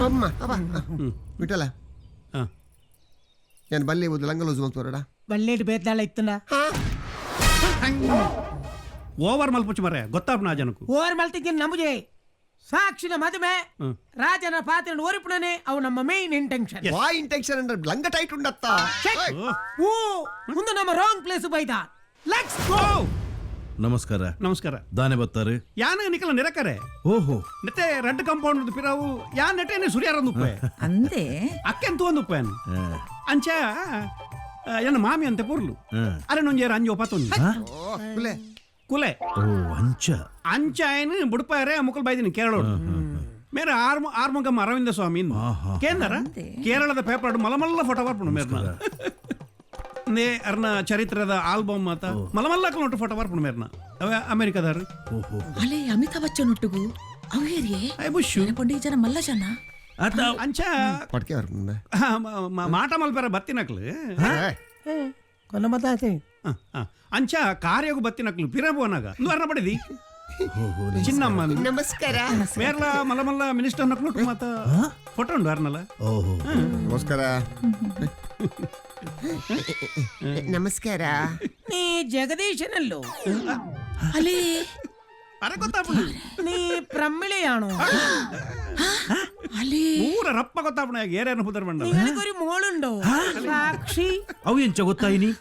ಅಮ್ಮ ಬಿಟ್ಟಲ್ಲ ನಾನು ಬಲ್ಲೆ ಓದು ಲಂಗ ಲೂಸ್ ಮಾಡ್ತಾರಡ ಬಲ್ಲೇಟ್ ಬೇತಾಳ ಇತ್ತನ ಓವರ್ ಮಲ್ಪುಚ್ಚು ಮರೆ ಗೊತ್ತಾಪ್ನ ಆ ಜನಕ್ಕೂ ಓವರ್ ಮಲ್ತಿಗೆ ನಮಗೆ ಸಾಕ್ಷಿನ ಮದುವೆ ರಾಜನ ಪಾತ್ರ ಓರಿಪುಣನೆ ಅವು ನಮ್ಮ ಮೇನ್ ಇಂಟೆನ್ಷನ್ ವಾ ಇಂಟೆನ್ಷನ್ ಅಂದ್ರೆ ಲಂಗ ಟೈಟ್ ಉಂಡತ್ತ ಓ ಮುಂದೆ ನಮ್ಮ ರಾಂಗ್ ಪ್ಲೇಸ್ ಬೈದ ಲೆಟ್ಸ್ ಗೋ ನಮಸ್ಕಾರ ನಮಸ್ಕಾರ ದಾನೆ ಬತ್ತಾರೆ ಯಾನ ನಿಕಲ ನಿರಕರೆ ಓಹೋ ನೆತ್ತೆ ರೆಡ್ ಕಾಂಪೌಂಡ್ ಪಿರಾವು ಯಾ ನೆಟ್ಟೆನೆ ಸುರಿಯಾರಂದು ಉಪ್ಪೆ ಅಂದೆ ಅಕ್ಕೆಂತ ಒಂದು ಉಪ್ಪೇನ್ ಅಂಚ ಎನ್ನ ಮಾಮಿ ಅಂತೆ ಪುರ್ಲು ಅರೆ ನೊಂಜೇರ ಅಂಜಿ ಒಪ್ಪತ್ತೊಂದು ಕುಲೆ ಓ ಅಂಚ ಅಂಚ ಏನು ಬುಡಪಾಯರೆ ಮುಕ್ಕಲ್ ಬೈದಿನಿ ಕೇರಳ ಮೇರೆ ಆರ್ಮುಗಮ್ಮ ಅರವಿಂದ ಸ್ವಾಮಿ ಕೇಂದ್ರ ಕೇರಳದ ಪೇಪರ್ ಮಲಮಲ್ಲ ಫೋಟೋ ಬರ್ಪುಂಡು ಮೇರ್ನ ನೇ ಅರ್ನ ಚರಿತ್ರದ ಆಲ್ಬಮ್ ಆತ ಮಲಮಲ್ಲ ನೋಟು ಫೋಟೋ ಬರ್ಪುಂಡು ಮೇರ್ನ ಅವೆ ಅಮೆರಿಕದಾರು ಓಹೋ ಅಲೆ ಅಮಿತಾಬ್ ಬಚ್ಚನ್ ಒಟ್ಟಿಗೂ ಅವೇರಿಯೇ ಐ ಬುಷು ಪಂಡಿ ಜನ ಮಲ್ಲ ಜನ ಅಂಚ ಪಡ್ಕೆ ಬರ್ಪುಂಡ ಮಾಟ ಮಲ್ಪೆರ ಬತ್ತಿನಕ್ಲು ಕೊನ ಮತಾತೆ ಅಂಚ ಕಾರ್ಯಗು ಬತ್ತಿನಕ್ಲು ಪಿರಬೋನಾಗ ಅರ್ನ ಪಡಿದಿ ಚಿನ್ನಮ್ಮ ನಮಸ್ಕಾರ ಮೇರ್ಲ ಮಲಮಲ್ಲ ಮಿನಿಸ್ಟರ್ ನಕ್ಲು ಮಾತ ಫೋಟೋ ಉಂಡು ಅರ್ನಲ್ಲ ಓಹೋ ನಮಸ್ಕಾರ ನಮಸ್ಕಾರ ನೀ ಜಗದೀಶನಲ್ಲೋ ಅಲೇ ಅರೆ ಗೊತ್ತಾಪುಡು ನೀ ಪ್ರಮಿಳೆಯಾಣೋ ಅಲೇ ಪೂರ ರಪ್ಪ ಗೊತ್ತಾಪುಣ ಏರೇನು ಪುದರ್ ಬಂಡ ನಿನಗೊരു മോളുണ്ടോ സാക്ഷി ಅವು ಎಂಚ ಗೊತ್ತಾಯಿನಿ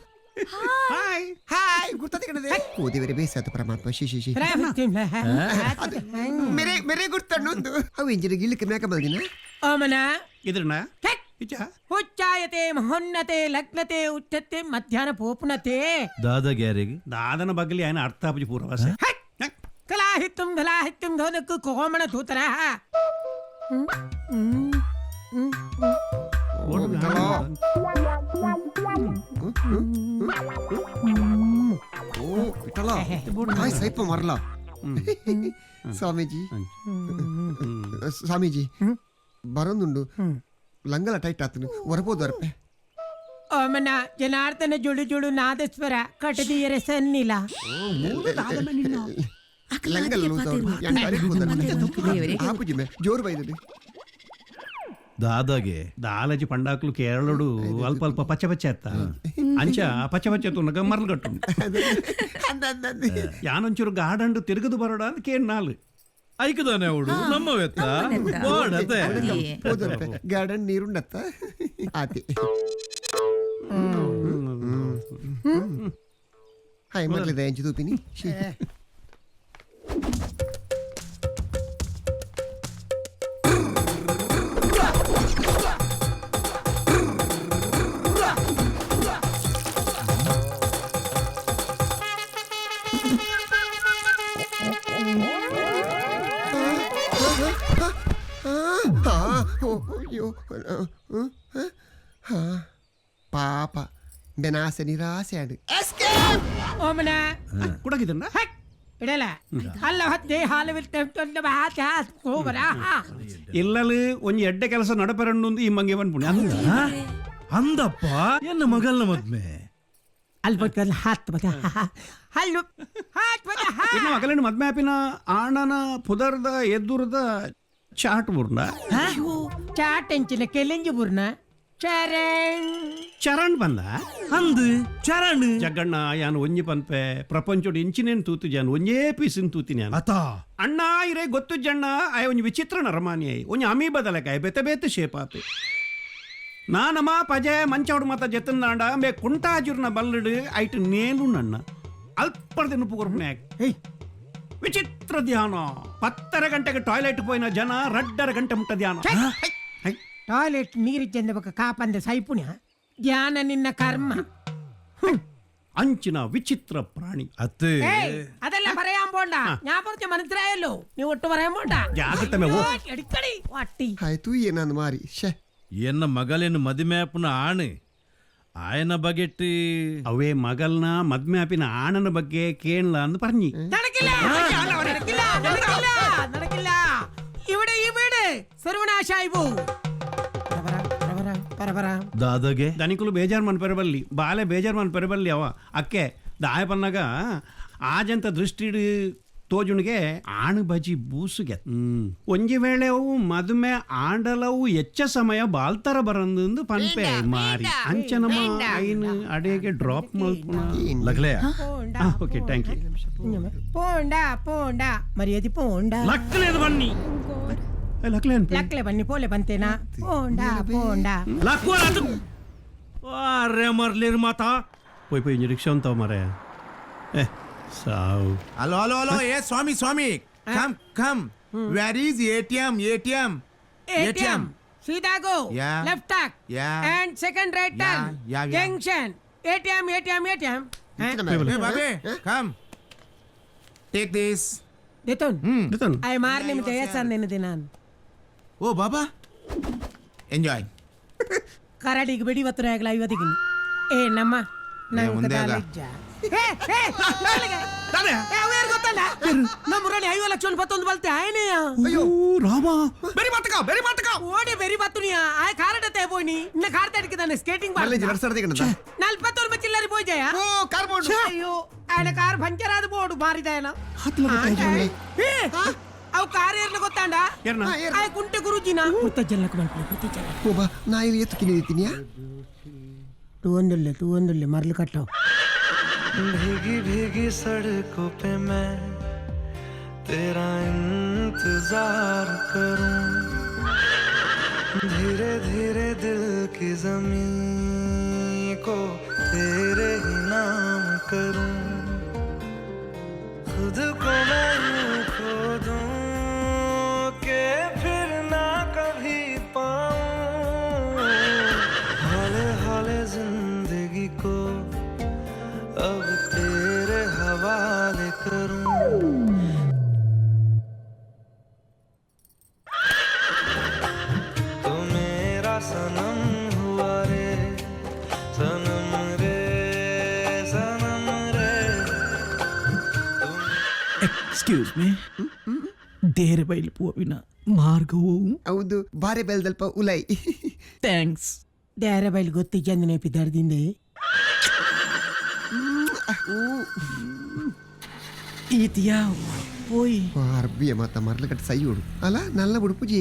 ಹಾಯ್ ಹಾಯ್ ಗುರ್ತದೆ ಕಣದೆ ಓ ದೇವರೇ ಬೇಸಾದ ಪರಮಾತ್ಮ ಶಿ ಶಿ ಶಿ ಮೇರೆ ಮೇರೆ ಗುರ್ತಣ್ಣೊಂದು ಅವು ಇಂಜಿನ ಗಿಳಿಕೆ ಮೇಕ ಬಂದಿನ ಓಮನ ಇದ್ರನ ಇಚ್ಚ ಹುಚ್ಚಾಯತೆ ಮಹೋನ್ನತೆ ಲಗ್ನತೆ ಉಚ್ಚತೆ ಮಧ್ಯಾಹ್ನ ಪೋಪುನತೆ ದಾದ ಗ್ಯಾರೆಗೆ ದಾದನ ಬಗ್ಲಿ ఆయన ಅರ್ಥಾಪಜಿ ಪೂರ್ವವಾಸ ಕಲಾಹಿತ್ತುಂ ಧೋನಕ್ಕು ಕೋಮಣ ತೂತರ ಓ ಬಿಟ್ಟಲ್ಲ ಹಾಯ್ ಸೈಪ ಮರಲ ಸ್ವಾಮೀಜಿ ಸ್ವಾಮೀಜಿ ಬರೋದುಂಡು ಲಂಗಲ ಟೈಟ್ ಆತನು ಹೊರಬೋದು ಅರ್ಪೆ ಓಮನ ಜನಾರ್ದನ ಜುಡು ಜುಡು ನಾದಸ್ವರ ಕಟದಿಯರೆ ಸನ್ನಿಲ ಲಂಗಲ್ ಆಪುಜಿ ಮೇ ಜೋರು ಬೈದದು ದಾದಾಗೆ ದಾಲಜಿ ಪಂಡಾಕ್ಲು ಕೇರಳಡು ಅಲ್ಪ ಅಲ್ಪ ಪಚ್ಚ ಪಚ್ಚ ಎತ್ತ ಅಂಚ ಪಚ್ಚ ಪಚ್ಚ ತುನಗ ಮರ್ಲು ಕಟ್ಟು ಯಾನೊಂಚೂರು ಗಾರ್ಡನ್ ತಿರುಗದು ಬರೋಡ ಅಂತ ಕೇಳ್ ನಾಲು ಐಕದಾನೆ ಅವಳು ನಮ್ಮ ವೆತ್ತ ಗಾರ್ಡನ್ ನೀರುಂಡತ್ತ ಆತಿ ಹಾಯ್ ಮೊದಲಿದೆ ಎಂಚು ತೂಪಿನಿ ಪಾಪ ಬೆನಾಸೆ ನಿರಾಸೆ ಆಡು ಓಮನ ಕುಡಗಿದನ್ನ ಇಡಲ ಅಲ್ಲ ಹತ್ತೆ ಹಾಲು ಹೋಗರ ಇಲ್ಲಲು ಒಂಜಿ ಎಡ್ಡೆ ಕೆಲಸ ನಡಪೆರಂಡು ಈ ಮಂಗೆ ಬಂದ್ಪುಣಿ ಅಂದಪ್ಪ ಎನ್ನ ಮಗಲ್ನ ಮದ್ಮೆ ಅಲ್ಬತ್ತಲ್ಲ ಹಾತ್ ಬದ ಹಲ್ಲು ಹಾತ್ ಬದ ಇನ್ನು ಮಗಲಿನ ಮದ್ಮೆ ಆಪಿನ ಆಣನ ಪುದರ್ದ ಎದ್ದುರದ ಚಾಟ್ ಬುರ್ನ ಚಾಟ್ ಎಂಚಿನ ಕೆಲೆಂಜಿ ಬುರ್ನ ಚರಣ್ ಬಂದ ಅಂದು ಚರಣ್ ಜಗ್ಗಣ್ಣ ಯಾನು ಒಂಜಿ ಪನ್ಪೆ ಪ್ರಪಂಚೋಡು ಇಂಚಿನೇನು ತೂತು ಜಾನು ಒಂಜೇ ಪೀಸಿನ ತೂತಿನಿ ಅತ ಅಣ್ಣ ಇರೇ ಗೊತ್ತು ಜಣ್ಣ ಆಯ ಒಂಜಿ ವಿಚಿತ್ರ ನರಮಾನಿ ಆಯ್ ಒಂಜಿ ಅಮೀ ಬದಲಕಾಯ ಬೆತೆ ಬೇತೆ ಶೇಪ್ ಆಪೆ ನಾನಮ್ಮ ಪಜೆ ಮಂಚೌಡು ಮತ ಜತಂದಾಂಡ ಬೇ ಕುಂಟಾಜುರ್ನ ಬಲ್ಲಡು ಐಟ್ ನೇನು ನನ್ನ ಅಲ್ಪರ್ದ ನುಪ್ಪುಗುರ್ಪಣೆ ವಿಚಿತ್ರ ಧ್ಯಾನ 10 ಗಂಟೆಗೆ ಟಾಯ್ಲೆಟ್ ಪೋಯಿನ ಜನ 2 ಗಂಟೆ ಮುಟ್ಟ ಧ್ಯಾನ ಟಾಯ್ಲೆಟ್ ನೀರು ಚೆಂದ ಬಕ ಕಾಪಂದ ಸೈಪುಣ್ಯ ಧ್ಯಾನ ನಿನ್ನ ಕರ್ಮ ಅಂಚಿನ ವಿಚಿತ್ರ ಪ್ರಾಣಿ ಅತ್ತೆ ಅದೆಲ್ಲ ಬರೆಯಾಂಬೋಂಡ ಜ್ಞಾಪಕ ಮನಸ್ರಾಯಲ್ಲೋ ನೀವು ಒಟ್ಟು ಬರೆಯಾಂಬೋಂಡ ಜಾಗೃತ ಮೇ ಎಡಿಕಡಿ ವಾಟಿ ಆಯ್ತು ಏನಂದು ಮಾರಿ ಶೇ ಎನ್ನ ಮಗಲಿನ ಮದಿಮ್ಯಾಪನ ಆಣೆ ಆಯನ ಬಗೆಟ್ಟಿ ಅವೇ ಮಗಲ್ನ ಮದ್ಮ್ಯಾಪಿನ ಆಣನ ಬಗ್ಗೆ ಕೇಳಲ ಅಂದು പറഞ്ഞി നടക്കില്ല ഇവിടെ ഈ വീട് സർവനാശായി പോകും ದಾದಾಗೆ ಧನಿಕುಲು ಬೇಜಾರು ಮನ್ಪೆರಬಲ್ಲಿ ಬಾಲೆ ಬೇಜಾರು ಮನ್ಪೆರಬಲ್ಲಿ ಅವ ಅಕ್ಕೆ ದಾಯ ಪನ್ನಾಗ ಆಜಂತ ದೃಷ್ಟಿ ತೋಜುಣಿಗೆ ಆಣು ಬಜಿ ಬೂಸುಗೆ ಒಂಜಿ ವೇಳೆ ಅವು ಮದುವೆ ಆಂಡಲವು ಹೆಚ್ಚ ಸಮಯ ಬಾಲ್ತರ ಬರಂದು ಪನ್ಪೆ ಮಾರಿ ಅಂಚನಮ್ಮ ಐನು ಅಡೆಗೆ ಡ್ರಾಪ್ ಮಲ್ಪುನ ಲಗ್ಲೆ ಓಕೆ ಥ್ಯಾಂಕ್ ಯು పోండా పోండా మరి అది పోండా ಲಕ್ಕಲೇದು ಬನ್ನಿ ಲಕ್ಲೆ ಅನ್ಪೆ లక్లే బన్ని పోలే బంతేనా పోండా పోండా ಲಕ್ಕೋಲಾತು ಅರೆ ಮರ್ಲಿರ್ ಮಾತಾ పోయి పోయి ರಿಕ್ಷಾ ಅಂತಾವ ಮರೆ ಸಾವು Hello, hello, hello. Yes, Swami. Come. Where is ATM? ATM సీదా go Yeah. Left talk Yeah. And second right turn Yeah. Junction ATM Hey, Babe, come. Take this. దేతోన్ ದೇತನ್ ay marni mi teyasan నేను తినాను Oh, Baba. Enjoy. ಕರಡಿಗೆ ಬಿಡಿ ಇವತ್ತು ರೇಗಲ ಇವತ್ತಿಗೆ ಏ ನಮ್ಮ ನಂಗೆ ಮುಂದೆ ಆಗ. ಕಾಲೇಜ ಗೊತ್ತಲ್ಲ ನಮ್ಮ ಊರಲ್ಲಿ 5 ಲಕ್ಷ ಬತ್ತೊಂದು ಬಲ್ತೆ ಆಯ್ನೆಯ ರಾಮ ಓಡಿ ಬೆರಿ ಬತ್ತುನಿಯ ಆಯ್ ಕಾರಡತೆ పోయి ఇన్న కార్త అడికిదానే స్కేటింగ్ బాల్ ಮಲ್ಲೇಜ್ ನಡ್ಸರ್ದೆ ಕಣದ 40 ರೂಪಾಯಿ ಚಿಲ್ಲರಿ పోయిజాయా ಓ ಕಾರ್ ಬೋರ್ಡ್ ಅಯ್ಯೋ ఆయన ಕಾರ್ ಪಂಚರ್ ಆದ ಬೋರ್ಡ್ ಮಾರಿದಾಯನ ಹತ್ಲ ಅವು ಕಾರ್ ಏರ್ಲ ಗೊತ್ತಾಂಡ ಏರ್ನ? ಆಯ್ ಕುಂಟೆ ಗುರುಜಿನ ಮುತ್ತ ಜಲ್ಲಕ ಮಲ್ಪನೆ ಮುತ್ತ ಜಲ್ಲ ಓ ಬಾ ನಾ ಇಲ್ಲಿ ಎತ್ತು ಕಿನಿದೀನಿಯಾ ತೂ ಒಂದುಲ್ಲೆ ಮರ್ಲು ಕಟ್ಟವು भीगी भीगी सड़कों पे मैं तेरा इंतजार करूं धीरे धीरे दिल की जमीन को तेरे ही नाम करूं खुद को मैं यूं खो दूं कि फिर ना कभी पाऊं हौले हौले जिंदगी को अब तेरे हवाले करूं तू मेरा सनम हुआ रे सनम रे सनम रे ಎಕ್ಸ್ಕ್ಯೂಸ್ ಮೀ ಡೇರೆ ಬೈಲು ಪೂವಿನ ಮಾರ್ಗವು ಹೌದು ಬಾರೆ ಬೆಲ್ದಲ್ಪ ಉಲೈ ಥ್ಯಾಂಕ್ಸ್ ಡ್ಯಾರೆ ಬೈಲ್ ಗೊತ್ತಿ ಜಂದ ನೆಪಿ ದರ್ದಿಂದೆ ಈತಿಯಾ ಪೋಯಿ ಅರ್ಬಿಯ ಮತ್ತ ಮರ್ಲ ಕಟ್ಟ ಸೈ ಹುಡು ಅಲ್ಲ ನಲ್ಲ ಬುಡು ಪೂಜೆ